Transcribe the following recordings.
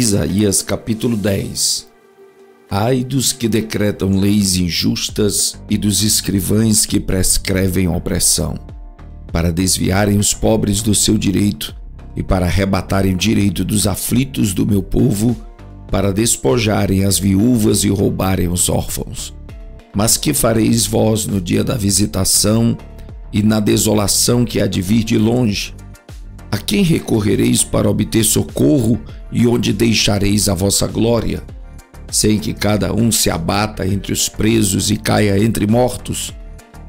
Isaías capítulo 10. Ai dos que decretam leis injustas e dos escrivães que prescrevem opressão, para desviarem os pobres do seu direito e para arrebatarem o direito dos aflitos do meu povo, para despojarem as viúvas e roubarem os órfãos. Mas que fareis vós no dia da visitação e na desolação que há de vir de longe? A quem recorrereis para obter socorro e onde deixareis a vossa glória? Sem que cada um se abata entre os presos e caia entre mortos?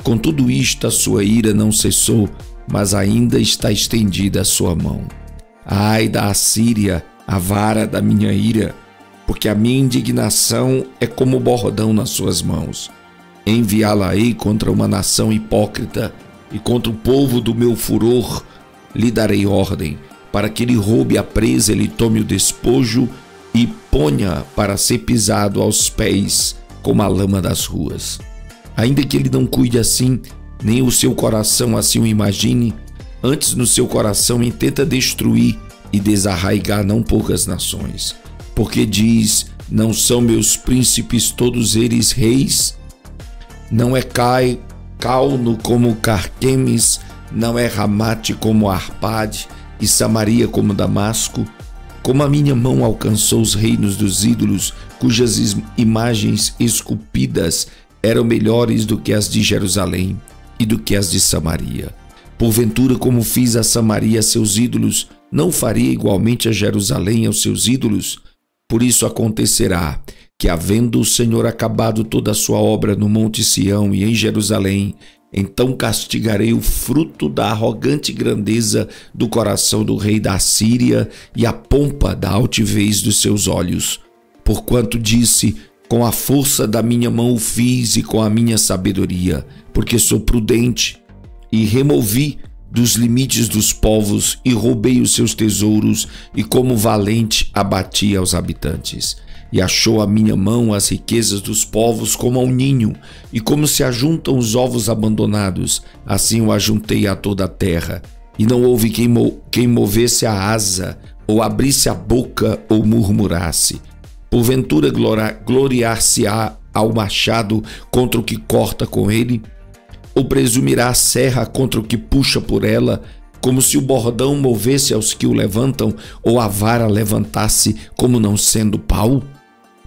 Com tudo isto a sua ira não cessou, mas ainda está estendida a sua mão. Ai da Assíria, a vara da minha ira, porque a minha indignação é como bordão nas suas mãos. Enviá-la-ei contra uma nação hipócrita e contra o povo do meu furor lhe darei ordem, para que ele roube a presa, ele tome o despojo e ponha para ser pisado aos pés como a lama das ruas. Ainda que ele não cuide assim, nem o seu coração assim o imagine, antes no seu coração intenta destruir e desarraigar não poucas nações. Porque diz, não são meus príncipes todos eles reis? Não é Calno como Carquemes, não é Ramate como Arpade e Samaria como Damasco? Como a minha mão alcançou os reinos dos ídolos, cujas imagens esculpidas eram melhores do que as de Jerusalém e do que as de Samaria. Porventura, como fiz a Samaria a seus ídolos, não faria igualmente a Jerusalém aos seus ídolos? Por isso acontecerá que, havendo o Senhor acabado toda a sua obra no Monte Sião e em Jerusalém, então castigarei o fruto da arrogante grandeza do coração do rei da Assíria e a pompa da altivez dos seus olhos. Porquanto disse, com a força da minha mão o fiz e com a minha sabedoria, porque sou prudente, e removi dos limites dos povos e roubei os seus tesouros, e como valente abati aos habitantes. E achou a minha mão as riquezas dos povos como a um ninho, e como se ajuntam os ovos abandonados, assim o ajuntei a toda a terra. E não houve quem movesse a asa, ou abrisse a boca, ou murmurasse. Porventura gloriar-se-á ao machado contra o que corta com ele? Ou presumirá a serra contra o que puxa por ela, como se o bordão movesse aos que o levantam, ou a vara levantasse como não sendo pau?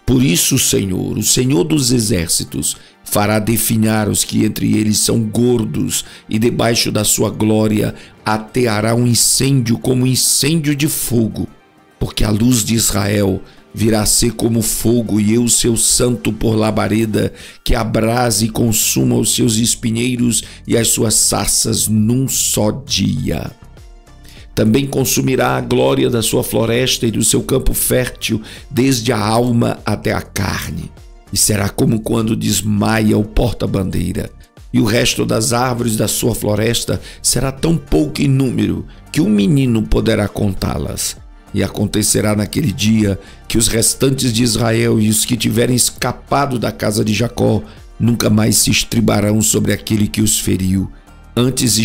Por isso o Senhor dos exércitos, fará definhar os que entre eles são gordos, e debaixo da sua glória ateará um incêndio como incêndio de fogo, porque a luz de Israel virá a ser como fogo, e eu, seu santo, por labareda, que abrase e consuma os seus espinheiros e as suas sarças num só dia. Também consumirá a glória da sua floresta e do seu campo fértil, desde a alma até a carne. E será como quando desmaia o porta-bandeira. E o resto das árvores da sua floresta será tão pouco em número que um menino poderá contá-las. E acontecerá naquele dia que os restantes de Israel e os que tiverem escapado da casa de Jacó nunca mais se estribarão sobre aquele que os feriu. Antes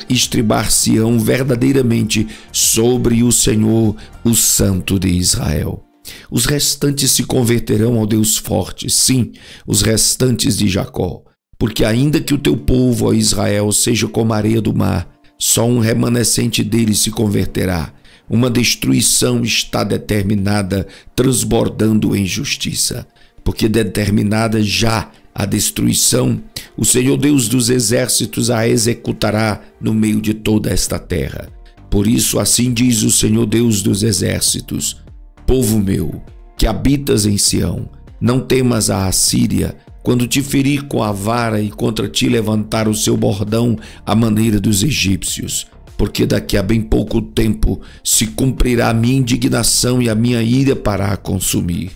estribar-se-ão verdadeiramente sobre o Senhor, o Santo de Israel. Os restantes se converterão ao Deus forte, sim, os restantes de Jacó. Porque ainda que o teu povo, ó Israel, seja como a areia do mar, só um remanescente dele se converterá. Uma destruição está determinada, transbordando em justiça. Porque determinada já a destruição, o Senhor Deus dos exércitos a executará no meio de toda esta terra. Por isso assim diz o Senhor Deus dos exércitos: povo meu, que habitas em Sião, não temas a Assíria, quando te ferir com a vara e contra ti levantar o seu bordão à maneira dos egípcios. Porque daqui a bem pouco tempo se cumprirá a minha indignação e a minha ira para a consumir.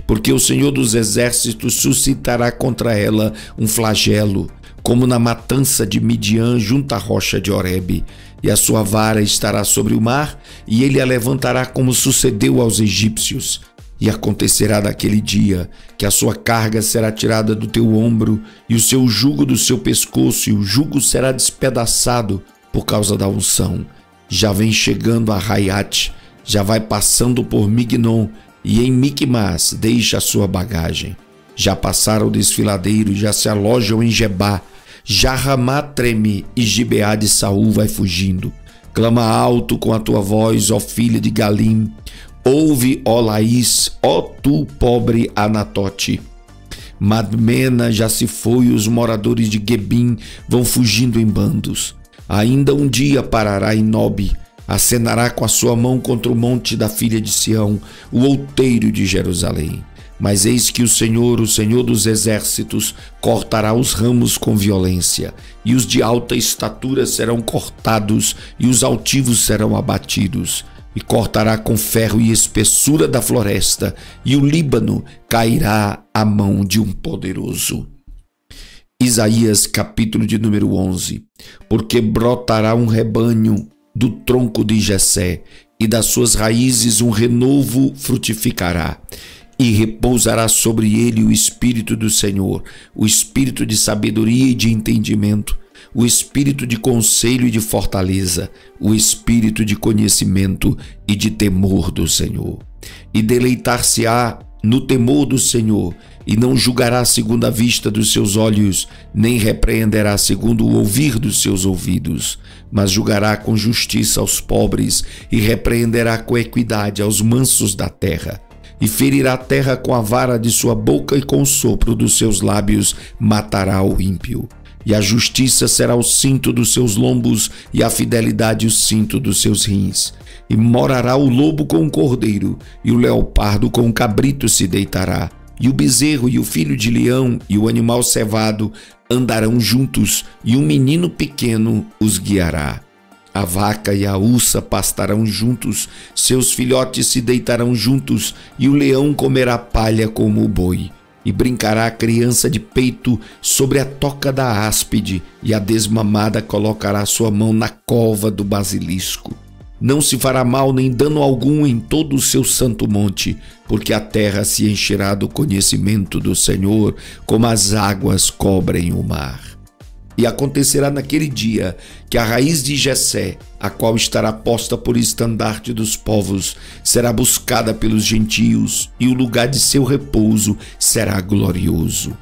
Porque o Senhor dos exércitos suscitará contra ela um flagelo, como na matança de Midian junto à rocha de Horebe. E a sua vara estará sobre o mar, e ele a levantará como sucedeu aos egípcios. E acontecerá naquele dia que a sua carga será tirada do teu ombro, e o seu jugo do seu pescoço, e o jugo será despedaçado por causa da unção. Já vem chegando a Raiate, já vai passando por Mignon, e em Micmas deixa a sua bagagem. Já passaram o desfiladeiro, já se alojam em Gebá. Já Ramá treme e Gibeá de Saul vai fugindo. Clama alto com a tua voz, ó filha de Galim. Ouve, ó Laís, ó tu, pobre Anatote. Madmena já se foi, os moradores de Gebim vão fugindo em bandos. Ainda um dia parará em Nobe, acenará com a sua mão contra o monte da filha de Sião, o outeiro de Jerusalém. Mas eis que o Senhor dos exércitos, cortará os ramos com violência, e os de alta estatura serão cortados, e os altivos serão abatidos. E cortará com ferro e espessura da floresta, e o Líbano cairá à mão de um poderoso. Isaías, capítulo de número 11. Porque brotará um rebanho do tronco de Jessé, e das suas raízes um renovo frutificará. E repousará sobre ele o Espírito do Senhor, o Espírito de sabedoria e de entendimento, o Espírito de conselho e de fortaleza, o Espírito de conhecimento e de temor do Senhor. E deleitar-se-á no temor do Senhor, e não julgará segundo a vista dos seus olhos, nem repreenderá segundo o ouvir dos seus ouvidos, mas julgará com justiça aos pobres, e repreenderá com equidade aos mansos da terra. E ferirá a terra com a vara de sua boca, e com o sopro dos seus lábios matará o ímpio. E a justiça será o cinto dos seus lombos, e a fidelidade o cinto dos seus rins. E morará o lobo com o cordeiro, e o leopardo com o cabrito se deitará. E o bezerro e o filho de leão e o animal cevado andarão juntos, e um menino pequeno os guiará. A vaca e a ursa pastarão juntos, seus filhotes se deitarão juntos, e o leão comerá palha como o boi. E brincará a criança de peito sobre a toca da áspide, e a desmamada colocará sua mão na cova do basilisco. Não se fará mal nem dano algum em todo o seu santo monte, porque a terra se encherá do conhecimento do Senhor, como as águas cobrem o mar. E acontecerá naquele dia que a raiz de Jessé, a qual estará posta por estandarte dos povos, será buscada pelos gentios, e o lugar de seu repouso será glorioso.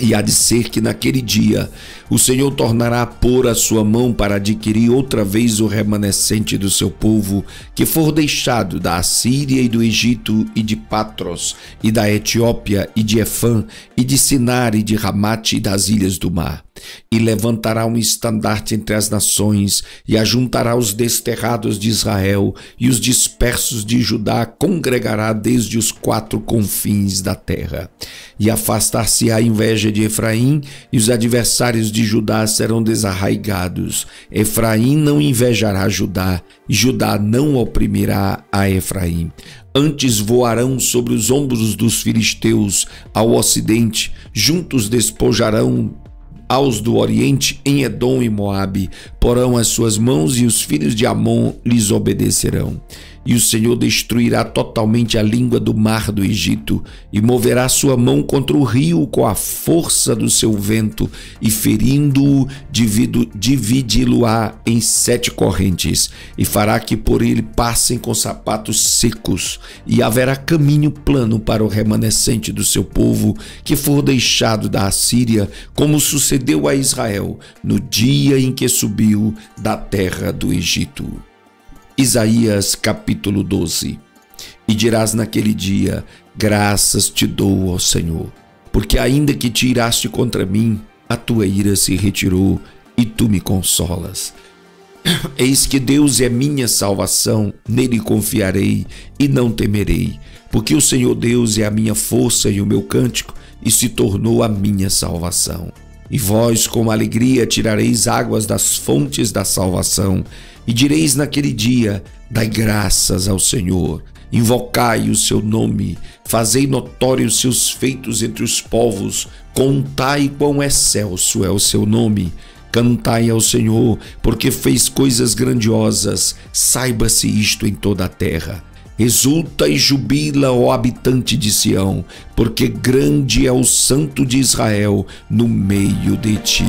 E há de ser que naquele dia o Senhor tornará a pôr a sua mão para adquirir outra vez o remanescente do seu povo, que for deixado da Assíria e do Egito e de Patros, e da Etiópia e de Efã, e de Sinar e de Ramate e das ilhas do mar. E levantará um estandarte entre as nações, e ajuntará os desterrados de Israel, e os dispersos de Judá congregará desde os 4 confins da terra. E afastar-se-á a inveja de Efraim, e os adversários de Judá serão desarraigados. Efraim não invejará Judá, e Judá não oprimirá a Efraim. Antes voarão sobre os ombros dos filisteus ao ocidente, juntos despojarão aos do oriente em Edom e Moabe, porão as suas mãos, e os filhos de Amon lhes obedecerão. E o Senhor destruirá totalmente a língua do mar do Egito, e moverá sua mão contra o rio com a força do seu vento, e ferindo-o, dividi-lo-á em 7 correntes, e fará que por ele passem com sapatos secos, e haverá caminho plano para o remanescente do seu povo, que for deixado da Assíria, como sucedeu a Israel, no dia em que subiu da terra do Egito. Isaías capítulo 12. E dirás naquele dia: graças te dou, ó Senhor, porque ainda que te iraste contra mim, a tua ira se retirou, e tu me consolas. Eis que Deus é minha salvação, nele confiarei e não temerei, porque o Senhor Deus é a minha força e o meu cântico, e se tornou a minha salvação. E vós com alegria tirareis águas das fontes da salvação, e direis naquele dia: dai graças ao Senhor, invocai o seu nome, fazei notórios os seus feitos entre os povos, contai quão excelso é o seu nome. Cantai ao Senhor, porque fez coisas grandiosas, saiba-se isto em toda a terra. Exulta e jubila, ó habitante de Sião, porque grande é o Santo de Israel no meio de ti.